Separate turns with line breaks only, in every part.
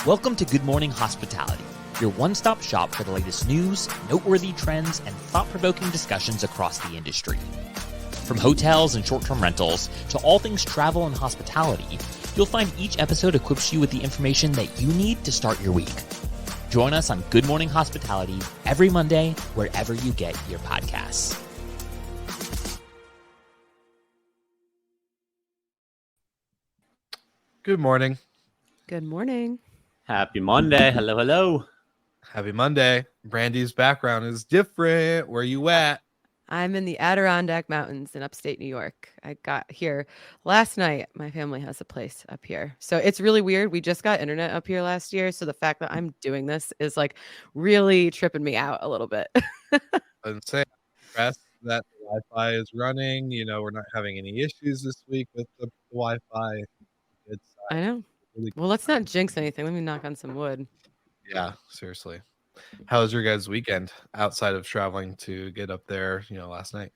Welcome to Good Morning Hospitality, your one-stop shop for the latest news, noteworthy trends, and thought-provoking discussions across the industry. From hotels and short-term rentals to all things travel and hospitality, you'll find each episode equips you with the information that you need to start your week. Join us on Good Morning Hospitality every Monday, wherever you get your podcasts.
Good morning.
Good morning.
Happy Monday. Hello, hello.
Happy Monday. Brandy's background is different. Where you at?
I'm in the Adirondack Mountains in upstate New York. I got here last night. My family has a place up here. So it's really weird. We just got internet up here last year. So the fact that I'm doing this is like really tripping me out a little bit.
I'm saying that the Wi-Fi is running. You know, we're not having any issues this week with the Wi-Fi. It's
I know.
really
Well, let's not jinx anything. Let me knock on some wood.
Yeah, seriously. How was your guys' weekend outside of traveling to get up there, last night?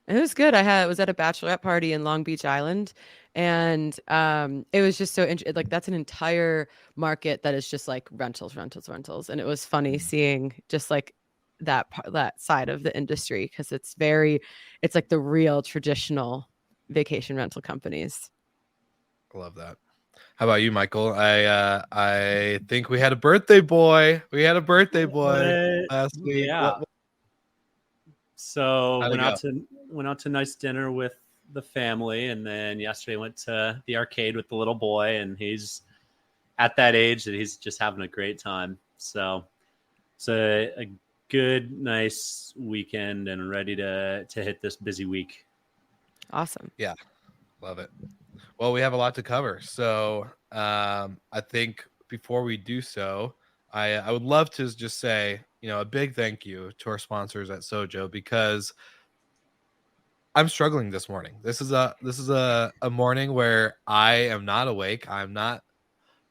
It was good. I was at a bachelorette party in Long Beach Island, and it was just so interesting. Like that's an entire market that is just like rentals, and it was funny seeing just like that side of the industry because it's like the real traditional vacation rental companies.
I love that. How about you, Michael? I think we had a birthday boy. Last week.
Yeah. So went out to a nice dinner with the family, and then yesterday went to the arcade with the little boy, and he's at that age that he's just having a great time. So it's a good, nice weekend, and ready to hit this busy week.
Awesome.
Yeah, love it. Well, we have a lot to cover, so I think before we do so, I would love to just say, a big thank you to our sponsors at Sojo, because I'm struggling this morning. This is a morning where I am not awake. I'm not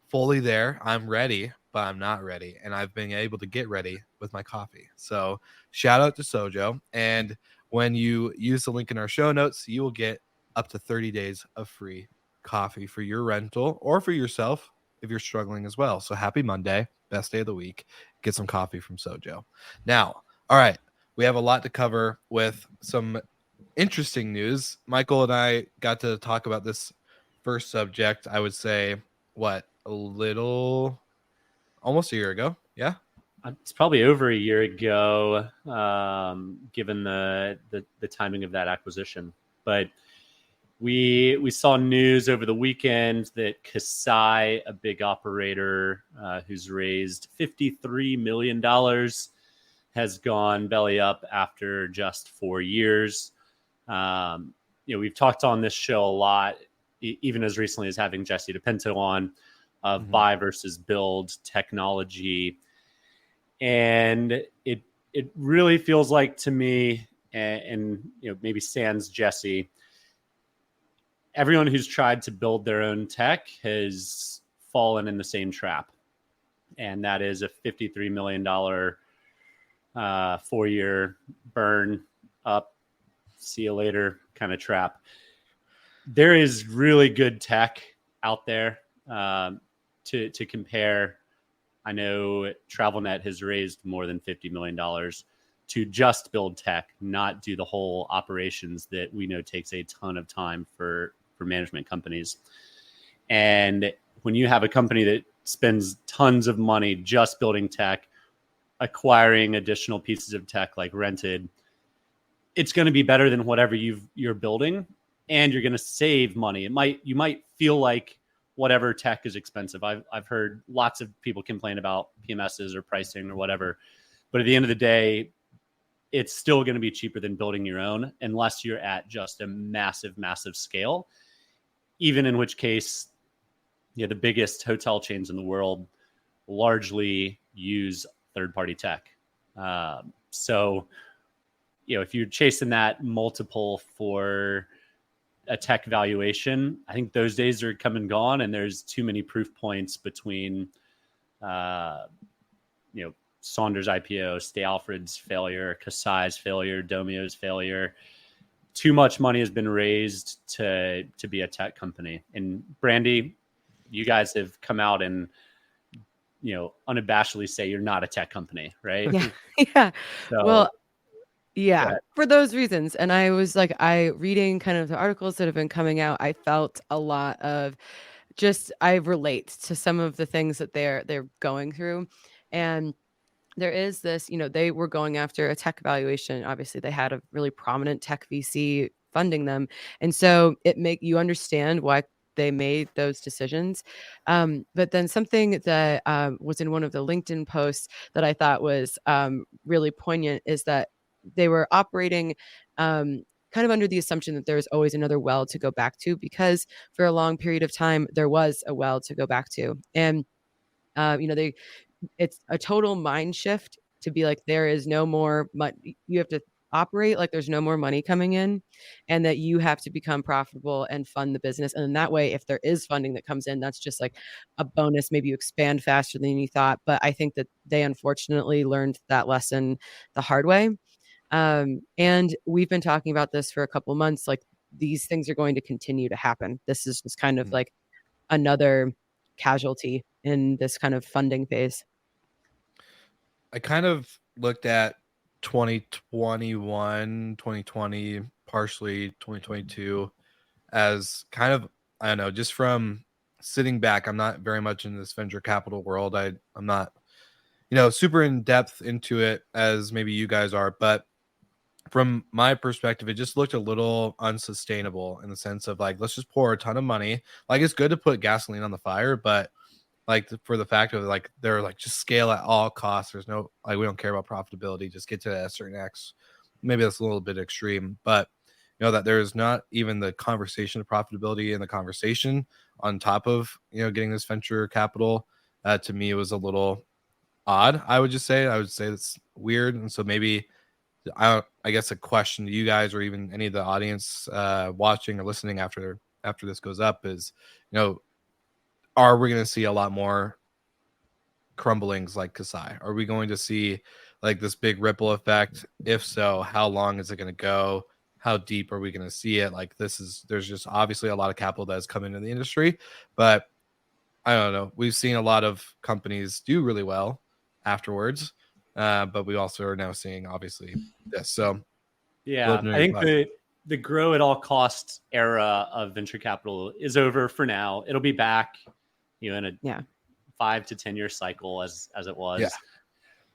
fully there. I'm ready, but I'm not ready, and I've been able to get ready with my coffee. So shout out to Sojo, and when you use the link in our show notes, you will get up to 30 days of free coffee for your rental or for yourself if you're struggling as well. So happy Monday, best day of the week. Get some coffee from Sojo. Now, all right, we have a lot to cover with some interesting news. Michael and I got to talk about this first subject, I would say, almost a year ago. Yeah.
It's probably over a year ago, given the timing of that acquisition. But we saw news over the weekend that Casai, a big operator who's raised $53 million, has gone belly up after just 4 years. We've talked on this show a lot, even as recently as having Jesse DePinto on, of buy versus build technology. And it really feels like to me, and maybe sans Jesse, everyone who's tried to build their own tech has fallen in the same trap. And that is a $53 million 4-year burn up, see you later kind of trap. There is really good tech out there to compare. I know TravelNet has raised more than $50 million to just build tech, not do the whole operations that we know takes a ton of time for management companies. And when you have a company that spends tons of money just building tech, acquiring additional pieces of tech like rented, it's going to be better than whatever you're building, and you're going to save money. You might feel like whatever tech is expensive. I've heard lots of people complain about PMSs or pricing or whatever, but at the end of the day, it's still going to be cheaper than building your own, unless you're at just a massive, massive scale. Even in which case, the biggest hotel chains in the world largely use third-party tech. So, if you're chasing that multiple for a tech valuation, I think those days are come and gone, and there's too many proof points between, Saunders IPO, Stay Alfred's failure, Casai's failure, Domio's failure. Too much money has been raised to be a tech company. And Brandy, you guys have come out and unabashedly say you're not a tech company, right?
Yeah. Yeah.
So
Well, yeah,
ahead.
for those reasons. And I was like, reading kind of the articles that have been coming out, I felt a lot of I relate to some of the things that they're going through. And there is this, they were going after a tech valuation. Obviously, they had a really prominent tech VC funding them. And so you understand why they made those decisions. But then something that was in one of the LinkedIn posts that I thought was really poignant is that they were operating kind of under the assumption that there was always another well to go back to, because for a long period of time, there was a well to go back to. And, it's a total mind shift to be like, there is no more money. You have to operate like there's no more money coming in, and that you have to become profitable and fund the business. And in that way, if there is funding that comes in, that's just like a bonus. Maybe you expand faster than you thought. But I think that they unfortunately learned that lesson the hard way. And we've been talking about this for a couple months. Like, these things are going to continue to happen. This is just kind of like another casualty in this kind of funding phase.
I kind of looked at 2021, 2020, partially 2022 as kind of, I don't know, just from sitting back. I'm not very much in this venture capital world. I'm not, super in depth into it as maybe you guys are, but from my perspective, it just looked a little unsustainable in the sense of like, let's just pour a ton of money. Like, it's good to put gasoline on the fire, but like for the fact of like, they're like, just scale at all costs. There's no, like, we don't care about profitability, just get to a certain X. Maybe that's a little bit extreme, but that there's not even the conversation of profitability in the conversation on top of, getting this venture capital. To me, it was a little odd. I would say it's weird. And so maybe I guess a question to you guys, or even any of the audience watching or listening after this goes up, is, are we going to see a lot more crumblings like Kasai? Are we going to see like this big ripple effect? If so, how long is it going to go? How deep are we going to see it? Like, there's just obviously a lot of capital that has come into the industry, but I don't know. We've seen a lot of companies do really well afterwards. But we also are now seeing obviously this. So
yeah, I think the grow at all costs era of venture capital is over for now. It'll be back, in a 5 to 10 year cycle as it was.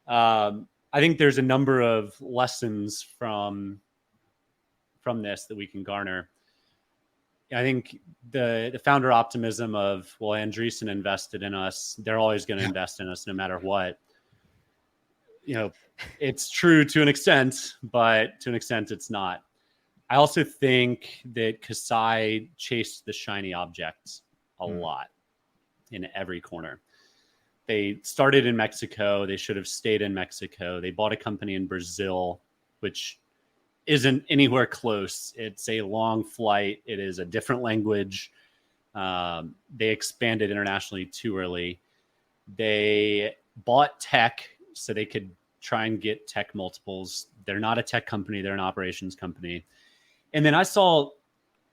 Yeah. I think there's a number of lessons from this that we can garner. I think the founder optimism of, well, Andreessen invested in us, they're always going to invest in us no matter what. It's true to an extent, but to an extent it's not. I also think that Casai chased the shiny objects a lot in every corner. They started in Mexico. They should have stayed in Mexico. They bought a company in Brazil, which isn't anywhere close. It's a long flight. It is a different language. They expanded internationally too early. They bought tech so they could try and get tech multiples. They're not a tech company. They're an operations company. And then I saw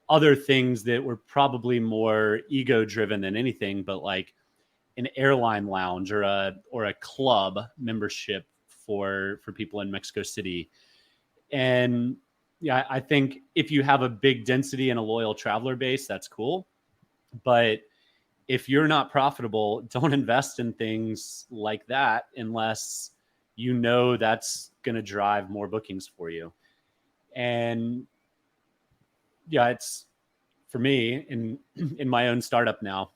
other things that were probably more ego driven than anything, but like an airline lounge or a club membership for people in Mexico City. And yeah, I think if you have a big density and a loyal traveler base, that's cool. But if you're not profitable, don't invest in things like that unless that's going to drive more bookings for you. And yeah, it's for me in my own startup now,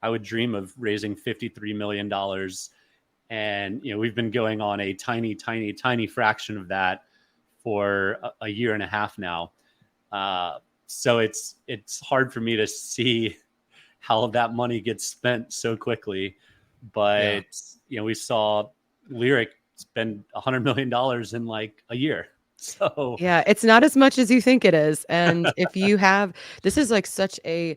I would dream of raising $53 million. And, we've been going on a tiny, tiny, tiny fraction of that for a year and a half now. So it's
hard for me to see how that money gets spent so quickly. But, we saw Lyric spend $100 million in like a year. So
yeah, it's not as much as you think it is. And if you have, this is like such a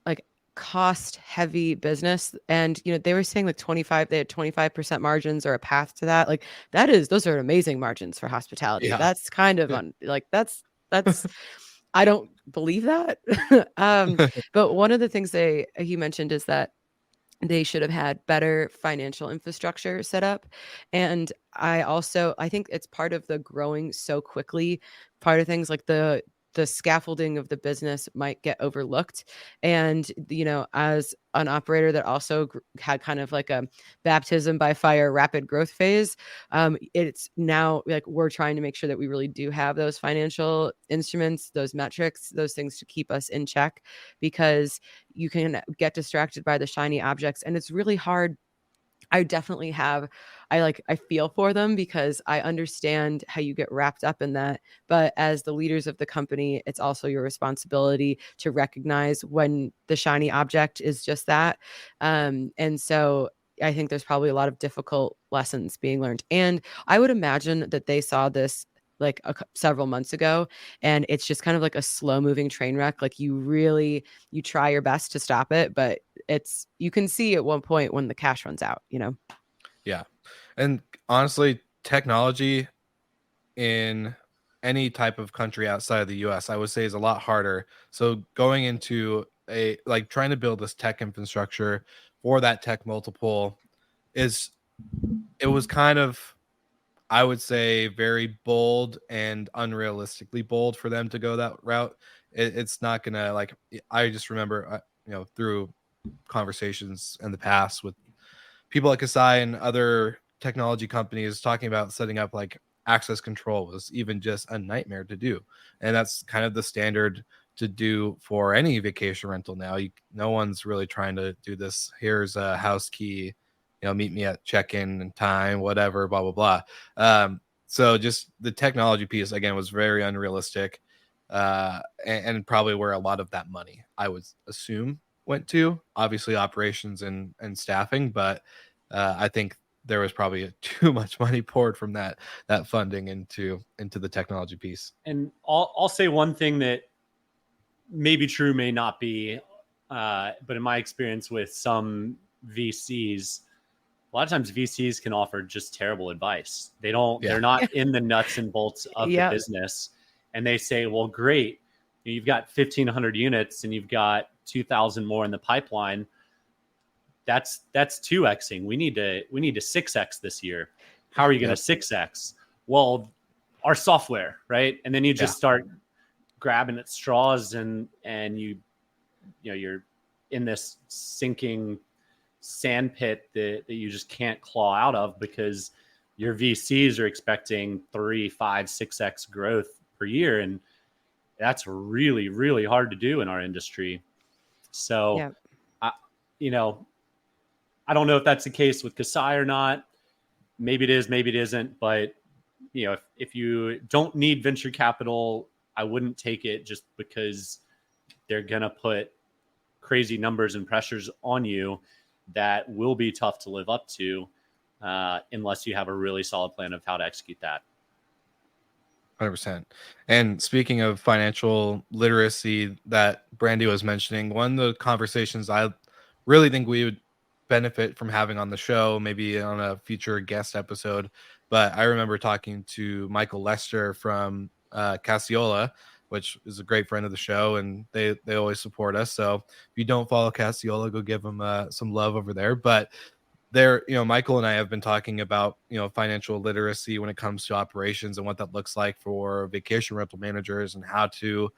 like cost heavy business. And, they were saying like they had 25% margins or a path to that. Like those are amazing margins for hospitality.
Yeah.
That's kind of that's I don't believe that. But one of the things he mentioned is that They should have had better financial infrastructure set up. And I think it's part of the growing so quickly. Part of things like the scaffolding of the business might get overlooked. And, as an operator that also had kind of like a baptism by fire, rapid growth phase, it's now like we're trying to make sure that we really do have those financial instruments, those metrics, those things to keep us in check, because you can get distracted by the shiny objects, and it's really hard. I definitely have, I feel for them because I understand how you get wrapped up in that. But as the leaders of the company, it's also your responsibility to recognize when the shiny object is just that. And so I think there's probably a lot of difficult lessons being learned. And I would imagine that they saw this like several months ago, and it's just kind of like a slow moving train wreck. Like you try your best to stop it, but you can see at one point when the cash runs out,
Yeah. And honestly, technology in any type of country outside of the US, I would say is a lot harder. So going into trying to build this tech infrastructure for that tech multiple it was kind of, I would say, very bold and unrealistically bold for them to go that route. It's not gonna I just remember, through conversations in the past with people like Casai and other technology companies talking about setting up like access control was even just a nightmare to do. And that's kind of the standard to do for any vacation rental now. No one's really trying to do this. Here's a house key, meet me at check-in and time, whatever, blah, blah, blah. So just the technology piece, again, was very unrealistic. And probably where a lot of that money, I would assume, went to, obviously operations and staffing, but I think there was probably too much money poured from that funding into the technology piece.
And I'll say one thing that may be true, may not be, but in my experience with some VCs, a lot of times VCs can offer just terrible advice. They're not in the nuts and bolts of the business. And they say, well, great, you've got 1,500 units and you've got 2,000 more in the pipeline. That's 2xing. We need to 6x this year. How are you going to 6x? Well, our software, right? And then you just start grabbing at straws, and you're in this sinking sand pit that you just can't claw out of, because your VCs are expecting 3, 5, 6x growth per year, and that's really, really hard to do in our industry. So, I don't know if that's the case with Casai or not. Maybe it is, maybe it isn't. But if you don't need venture capital, I wouldn't take it just because they're gonna put crazy numbers and pressures on you that will be tough to live up to, unless you have a really solid plan of how to execute that.
100%. And speaking of financial literacy that Brandy was mentioning, one of the conversations I really think we would benefit from having on the show, maybe on a future guest episode, but I remember talking to Michael Lester from Cassiola, which is a great friend of the show, and they always support us. So if you don't follow Cassiola, go give them some love over there. But Michael and I have been talking about, financial literacy when it comes to operations and what that looks like for vacation rental managers and how to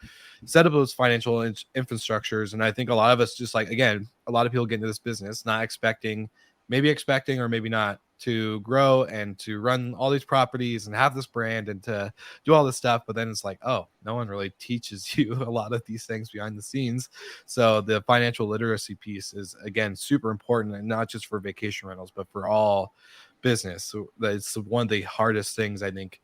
set up those financial infrastructures. And I think a lot of us just again, a lot of people get into this business not expecting or maybe not to grow and to run all these properties and have this brand and to do all this stuff. But then it's like, oh, no one really teaches you a lot of these things behind the scenes. So the financial literacy piece is, again, super important, and not just for vacation rentals, but for all business. So it's one of the hardest things, I think,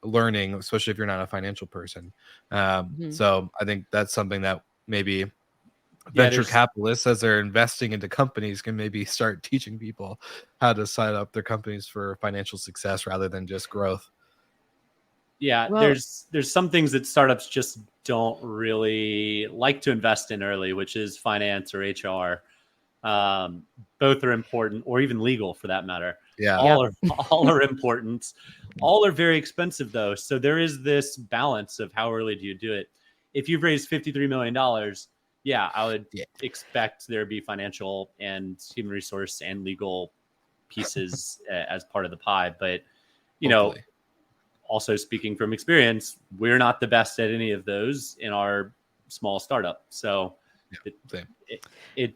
learning, especially if you're not a financial person. So I think that's something that maybe venture capitalists, as they're investing into companies, can maybe start teaching people how to set up their companies for financial success rather than just growth.
Yeah, well, there's some things that startups just don't really like to invest in early, which is finance or HR. Both are important, or even legal for that matter.
Yeah,
all are important. All are very expensive though. So there is this balance of how early do you do it. If you've raised $53 million, yeah, I would
Yeah.
expect there to be financial and human resource and legal pieces as part of the pie. But,
Hopefully.
also speaking from experience, we're not the best at any of those in our small startup. So
Same.
it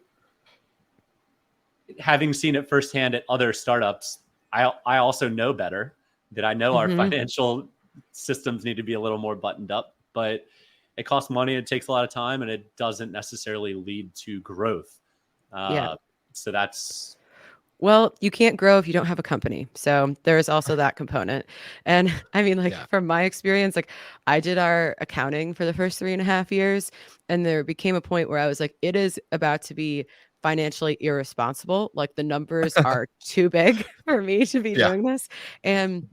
having seen it firsthand at other startups, I also know better that I know our financial systems need to be a little more buttoned up, but it costs money. It takes a lot of time, and it doesn't necessarily lead to growth. So that's
Well, you can't grow if you don't have a company. So there's also that component. And I mean, like from my experience, like I did our accounting for the first 3.5 years, and there became a point where I was like, it is about to be financially irresponsible. Like the numbers are too big for me to be doing this. And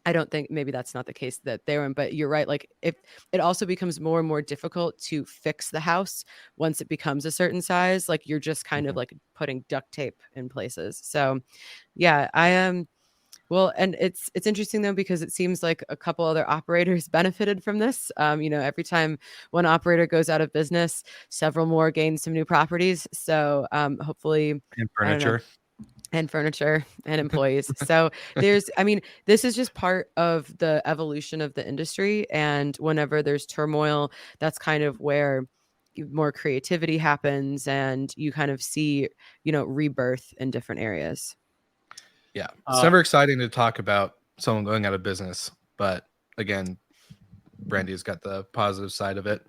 I don't think maybe that's not the case that they're in, but you're right. Like if it also becomes more and more difficult to fix the house once it becomes a certain size, like you're just kind of like putting duct tape in places. So yeah, I am. Well, and it's interesting though, because it seems like a couple other operators benefited from this. Every time one operator goes out of business, several more gain some new properties. So hopefully,
And
I don't know,
furniture.
and furniture and employees. So this is just part of the evolution of the industry. And whenever there's turmoil, that's kind of where more creativity happens and you kind of see, rebirth in different areas.
Yeah. It's never exciting to talk about someone going out of business, but again, Brandy's got the positive side of it.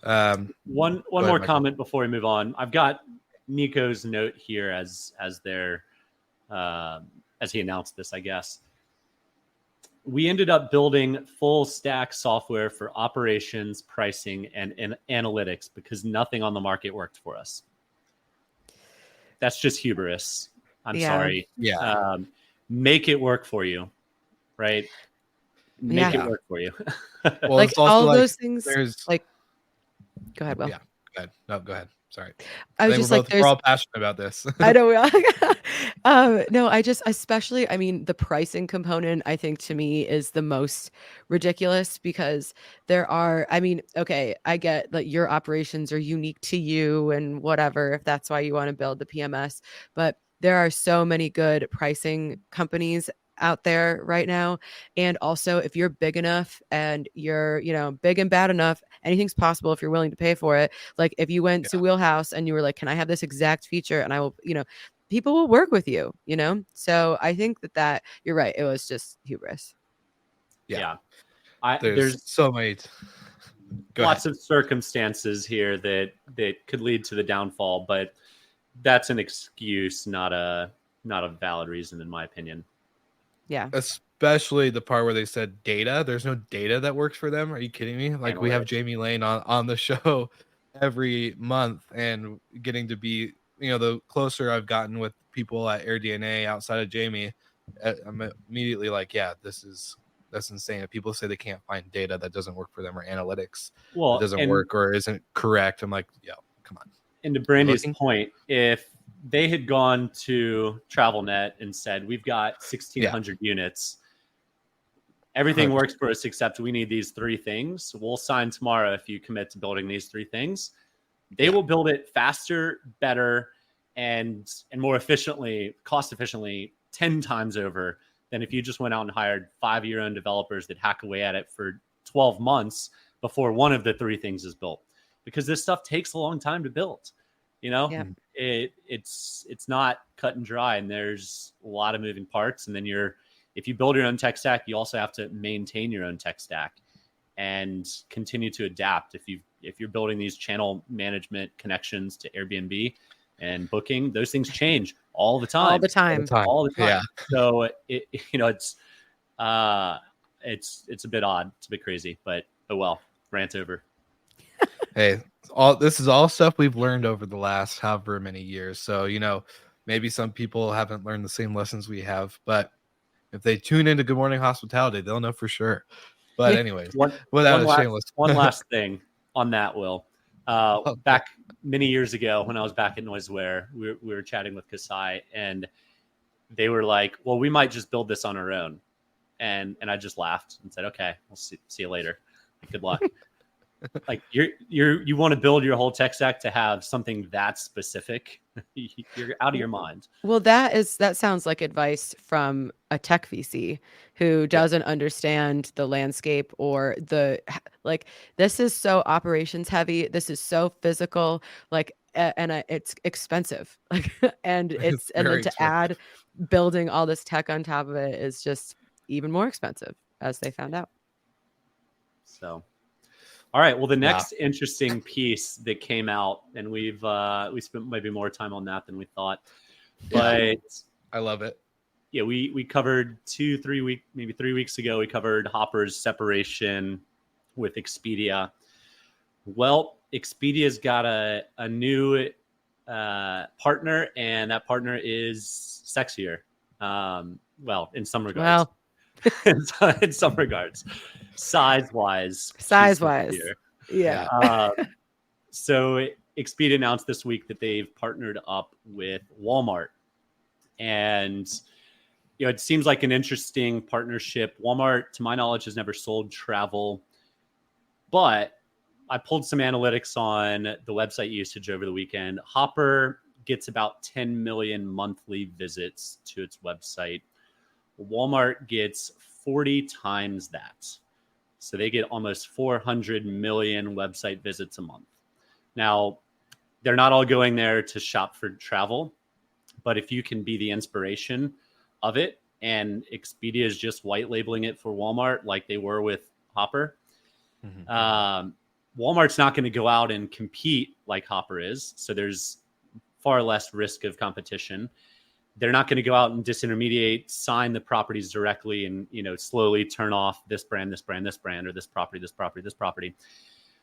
one
ahead,
more
Michael.
comment before we move on. I've got Nico's note here as their as he announced this, I guess. We ended up building full stack software for operations, pricing, and analytics because nothing on the market worked for us. That's just hubris. I'm sorry.
Yeah.
Make it work for you, right? Make it work for you.
Well,
like
it's also
all of
like
those things.
there's
Like, go ahead, Will.
Yeah. Go ahead. No, go ahead. Sorry.
I was
think
just like,
we're all passionate about this.
I know we are. No, I just, especially, I mean, the pricing component, I think to me is the most ridiculous because okay, I get that your operations are unique to you and whatever, if that's why you want to build the PMS, but there are so many good pricing companies out there right now. And also if you're big enough and you're, big and bad enough, anything's possible if you're willing to pay for it. Like if you went to Wheelhouse and you were like, can I have this exact feature? And I will, people will work with you, So I think that you're right. It was just hubris.
Yeah.
There's so many.
Lots of circumstances here that could lead to the downfall, but that's an excuse, not a valid reason, in my opinion.
Yeah.
Especially the part where they said data. There's no data that works for them. Are you kidding me? Like we have Jamie Lane on the show every month, and getting to be, the closer I've gotten with people at AirDNA outside of Jamie, I'm immediately like, yeah, that's insane. If people say they can't find data that doesn't work for them or analytics that doesn't work or isn't correct, I'm like, yeah, come on.
And to Brandy's point, if they had gone to TravelNet and said, we've got 1,600 units, everything
100%.
works for us except we need these 3 things. We'll sign tomorrow if you commit to building these 3 things. They will build it faster, better, and more efficiently, cost efficiently, 10 times over than if you just went out and hired 5 of your own developers that hack away at it for 12 months before one of the 3 things is built. Because this stuff takes a long time to build. It's not cut and dry, and there's a lot of moving parts. And then if you build your own tech stack, you also have to maintain your own tech stack and continue to adapt. If you're building these channel management connections to Airbnb and Booking, those things change all the time.
All the time.
Yeah.
So it's a bit odd. It's a bit crazy, but oh well. Rant over.
Hey, this is all stuff we've learned over the last however many years. So, maybe some people haven't learned the same lessons we have, but if they tune into Good Morning Hospitality, they'll know for sure. But anyways,
one last thing on that, Will. Back many years ago when I was back at Noiseware, we were chatting with Casai, and they were like, well, we might just build this on our own. And I just laughed and said, okay, we'll see you later. Good luck. Like you want to build your whole tech stack to have something that specific. You're out of your mind.
Well, that sounds like advice from a tech VC who doesn't understand the landscape or like this is so operations heavy. This is so physical, like it's expensive. Like and
It's
then
very
to
expensive.
add building all this tech on top of it is just even more expensive, as they found out.
So, all right. Well, the
Wow.
next interesting piece that came out, and we spent maybe more time on that than we thought, but
I love it.
yeah, we covered 3 weeks ago. We covered Hopper's separation with Expedia. Well, Expedia's got a new partner, and that partner is sexier. Well, in some regards.
Well,
in some regards, size-wise.
Yeah.
So Expedia announced this week that they've partnered up with Walmart, and it seems like an interesting partnership. Walmart, to my knowledge, has never sold travel, but I pulled some analytics on the website usage over the weekend. Hopper gets about 10 million monthly visits to its website. Walmart gets 40 times that. So they get almost 400 million website visits a month. Now, they're not all going there to shop for travel, but if you can be the inspiration of it, and Expedia is just white labeling it for Walmart like they were with Hopper, Walmart's not going to go out and compete like Hopper is. So there's far less risk of competition. They're not going to go out and disintermediate, sign the properties directly, and slowly turn off this brand, or this property.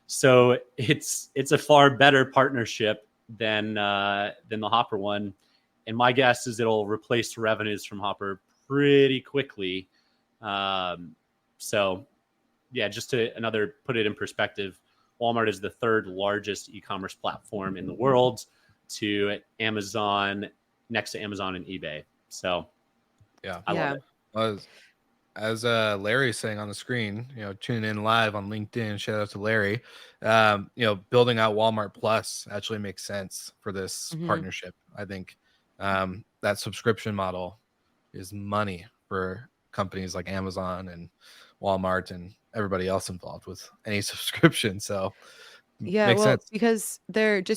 So it's a far better partnership than the Hopper one, and my guess is it'll replace revenues from Hopper pretty quickly. So yeah, just to put it in perspective, Walmart is the third largest e-commerce platform in the world, to Amazon, next to Amazon and eBay. So
yeah,
I love it.
As Larry's saying on the screen, tune in live on LinkedIn. Shout out to Larry. Building out Walmart Plus actually makes sense for this partnership. I think that subscription model is money for companies like Amazon and Walmart and everybody else involved with any subscription. So
yeah,
makes sense.
because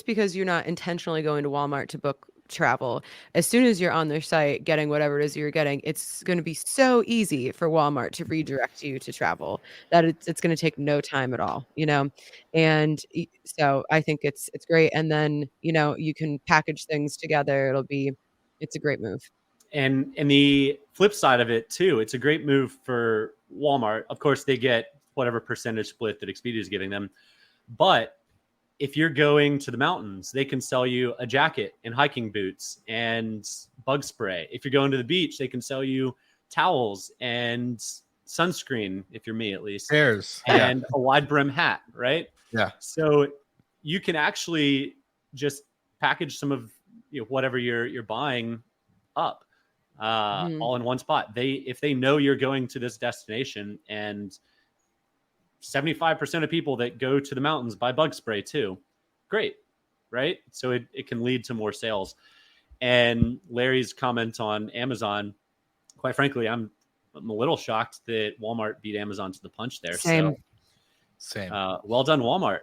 because you're not intentionally going to Walmart to book travel, as soon as you're on their site getting whatever it is you're getting, it's going to be so easy for Walmart to redirect you to travel that it's going to take no time at all, and so I think it's great. And then you can package things together. It's a great move.
And the flip side of it too, it's a great move for Walmart. Of course, they get whatever percentage split that Expedia is giving them, but if you're going to the mountains, they can sell you a jacket and hiking boots and bug spray. If you're going to the beach, they can sell you towels and sunscreen, if you're me at least,
Chairs,
and a wide brim hat, right?
Yeah.
So you can actually just package some of whatever you're buying up all in one spot. If they know you're going to this destination, and 75% of people that go to the mountains buy bug spray too, great, right? So it can lead to more sales. And Larry's comment on Amazon, quite frankly, I'm a little shocked that Walmart beat Amazon to the punch there.
Same.
Well done, Walmart.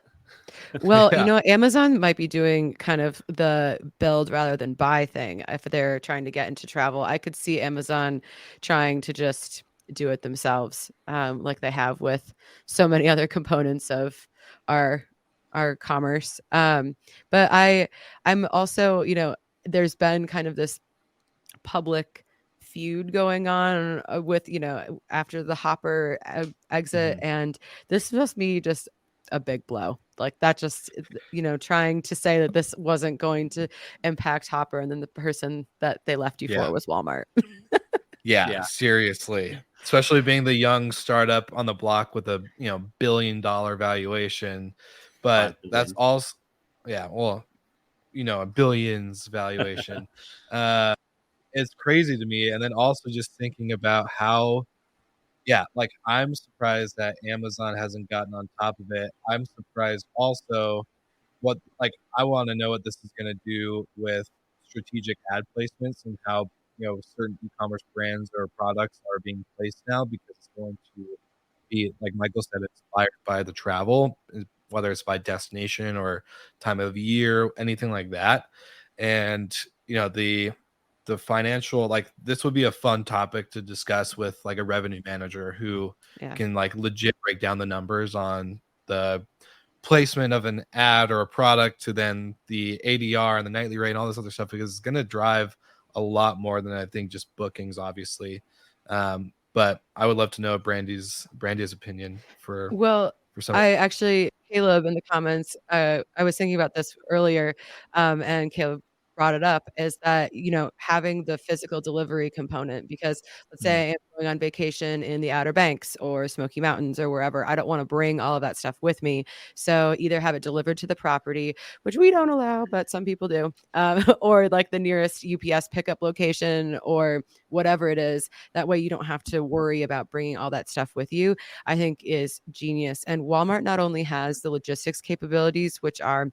Well, Amazon might be doing kind of the build rather than buy thing if they're trying to get into travel. I could see Amazon trying to just do it themselves, like they have with so many other components of our commerce. But I'm also, there's been kind of this public feud going on with, after the Hopper exit, and this must be just a big blow. Like that just, trying to say that this wasn't going to impact Hopper, and then the person that they left you for was Walmart.
Yeah, seriously. Especially being the young startup on the block with a $1 billion valuation. But that's also a billions valuation. It's crazy to me. And then also just thinking about how yeah, like I'm surprised that Amazon hasn't gotten on top of it. I'm surprised also what like I want to know what this is going to do with strategic ad placements and how certain e-commerce brands or products are being placed now, because it's going to be, like Michael said, inspired by the travel, whether it's by destination or time of year, anything like that. And the financial, like, this would be a fun topic to discuss with like a revenue manager who
Yeah.
can like legit break down the numbers on the placement of an ad or a product to then the ADR and the nightly rate and all this other stuff, because it's going to drive a lot more than I think just bookings, obviously. But I would love to know Brandy's opinion for
Well,
some.
I actually, Caleb in the comments, I was thinking about this earlier, and Caleb brought it up, is that, having the physical delivery component, because let's say I'm going on vacation in the Outer Banks or Smoky Mountains or wherever, I don't want to bring all of that stuff with me. So either have it delivered to the property, which we don't allow, but some people do, or like the nearest UPS pickup location or whatever it is. That way you don't have to worry about bringing all that stuff with you, I think is genius. And Walmart not only has the logistics capabilities, which are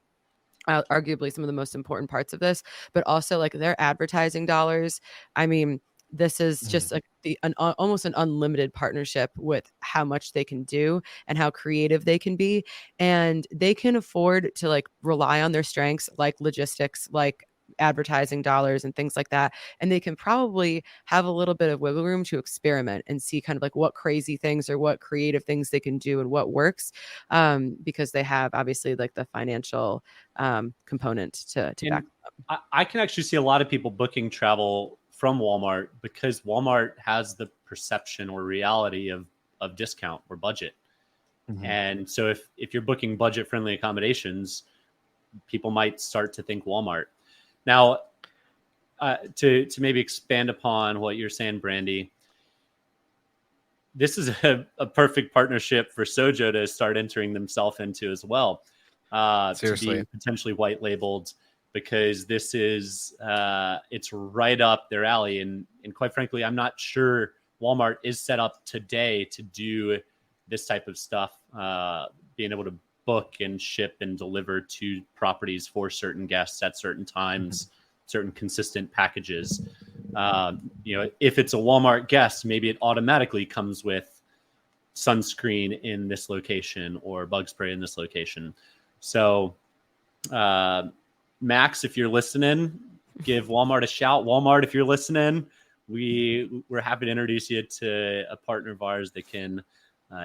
arguably some of the most important parts of this, but also like their advertising dollars. I mean, this is just like almost an unlimited partnership with how much they can do and how creative they can be. And they can afford to like rely on their strengths, like logistics, like advertising dollars and things like that. And they can probably have a little bit of wiggle room to experiment and see kind of like what crazy things or what creative things they can do and what works, because they have obviously like the financial component to back them up.
I can actually see a lot of people booking travel from Walmart because Walmart has the perception or reality of discount or budget. And so if you're booking budget friendly accommodations, people might start to think Walmart. Now, to maybe expand upon what you're saying, Brandy, this is a perfect partnership for Sojo to start entering themselves into as well.
Seriously.
To be potentially white labeled, because this is it's right up their alley. And quite frankly, I'm not sure Walmart is set up today to do this type of stuff, being able to book and ship and deliver to properties for certain guests at certain times, certain consistent packages. If it's a Walmart guest, maybe it automatically comes with sunscreen in this location or bug spray in this location. So, Max, if you're listening, give Walmart a shout. Walmart, if you're listening, we're happy to introduce you to a partner of ours that can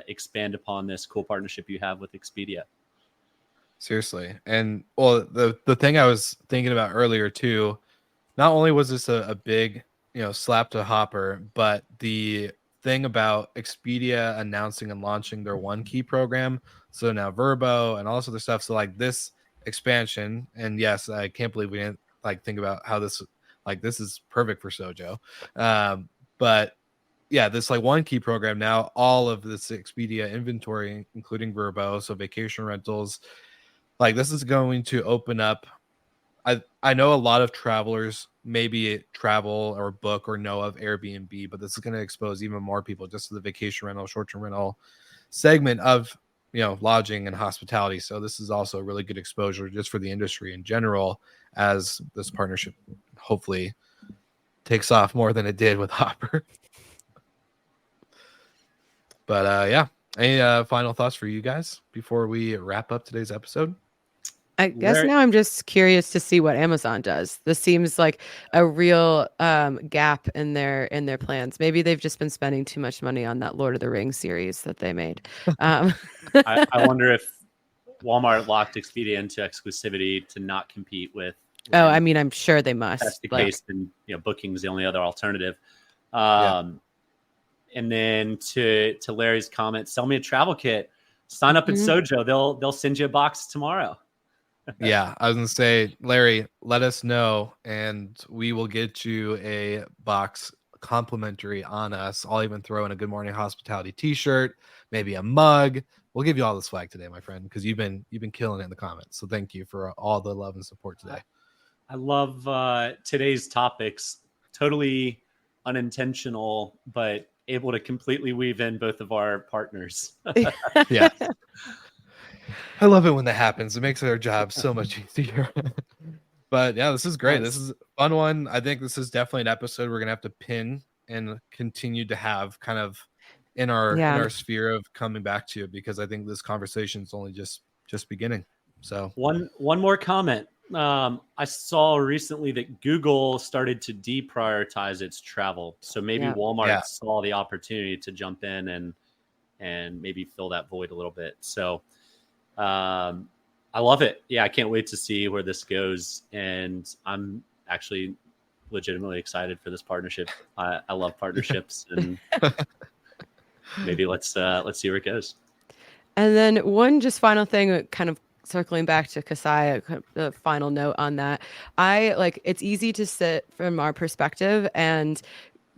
expand upon this cool partnership you have with Expedia.
Seriously. And well, the thing I was thinking about earlier too, not only was this a big, slap to Hopper, but the thing about Expedia announcing and launching their One Key program, so now Verbo and all this other stuff. So like this expansion, and yes, I can't believe we didn't like think about how this is perfect for Sojo. But yeah, this like One Key program, now all of this Expedia inventory, including Verbo, so vacation rentals, like this is going to open up. I know a lot of travelers maybe travel or book or know of Airbnb, but this is going to expose even more people just to the vacation rental, short-term rental segment of lodging and hospitality. So this is also a really good exposure just for the industry in general, as this partnership hopefully takes off more than it did with Hopper. But yeah, any final thoughts for you guys before we wrap up today's episode?
I guess now I'm just curious to see what Amazon does. This seems like a real gap in their plans. Maybe they've just been spending too much money on that Lord of the Rings series that they made.
I wonder if Walmart locked Expedia into exclusivity to not compete with.
Oh, I mean, I'm sure they must.
That's the case, and booking is the only other alternative. And then to Larry's comment, sell me a travel kit. Sign up at Sojo. They'll send you a box tomorrow.
Yeah, I was gonna say, Larry, let us know and we will get you a box complimentary on us. I'll even throw in a Good Morning Hospitality t-shirt, maybe a mug. We'll give you all the swag today, my friend, because you've been killing it in the comments. So thank you for all the love and support today.
I love today's topics. Totally unintentional, but able to completely weave in both of our partners.
Yeah. I love it when that happens. It makes our job so much easier. But yeah, this is great. This
Nice.
is a fun one. I think this is definitely an episode we're gonna have to pin and continue to have kind of in our sphere of coming back to, because I think this conversation is only just beginning. So
One more comment. I saw recently that Google started to deprioritize its travel, so maybe Walmart saw the opportunity to jump in and maybe fill that void a little bit. So I love it. Yeah, I can't wait to see where this goes, and I'm actually legitimately excited for this partnership. I love partnerships, and maybe let's see where it goes.
And then one just final thing, kind of circling back to Kasai, the final note on that. It's easy to sit from our perspective and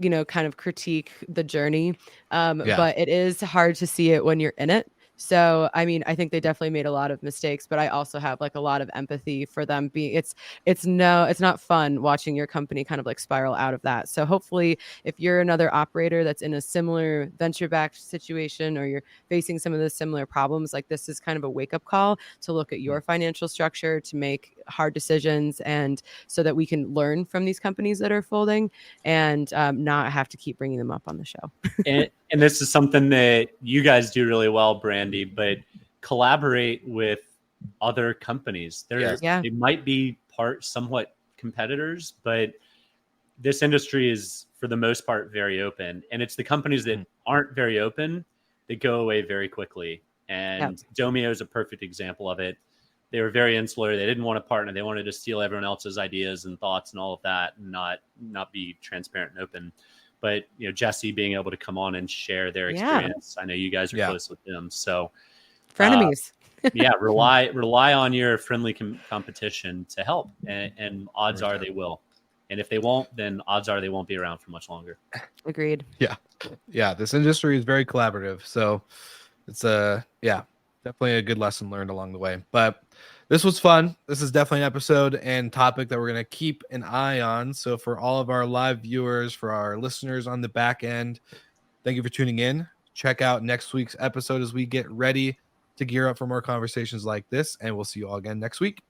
kind of critique the journey. But it is hard to see it when you're in it. So, I mean, I think they definitely made a lot of mistakes, but I also have like a lot of empathy for them being, it's not fun watching your company kind of like spiral out of that. So hopefully if you're another operator that's in a similar venture-backed situation, or you're facing some of the similar problems, like this is kind of a wake-up call to look at your financial structure, to make hard decisions, and so that we can learn from these companies that are folding, and not have to keep bringing them up on the show.
And this is something that you guys do really well, Brandy, but collaborate with other companies. They might be somewhat competitors, but this industry is for the most part very open, and it's the companies that aren't very open that go away very quickly. And Domio is a perfect example of it. They were very insular. They didn't want to partner. They wanted to steal everyone else's ideas and thoughts and all of that, and not be transparent and open. But Jesse being able to come on and share their experience. I know you guys are close with them, so
frenemies.
Rely on your friendly competition to help, and odds are they will. And if they won't, then odds are they won't be around for much longer.
Agreed.
Yeah. This industry is very collaborative, so it's definitely a good lesson learned along the way. But this was fun. This is definitely an episode and topic that we're going to keep an eye on. So for all of our live viewers, for our listeners on the back end, thank you for tuning in. Check out next week's episode as we get ready to gear up for more conversations like this, and we'll see you all again next week.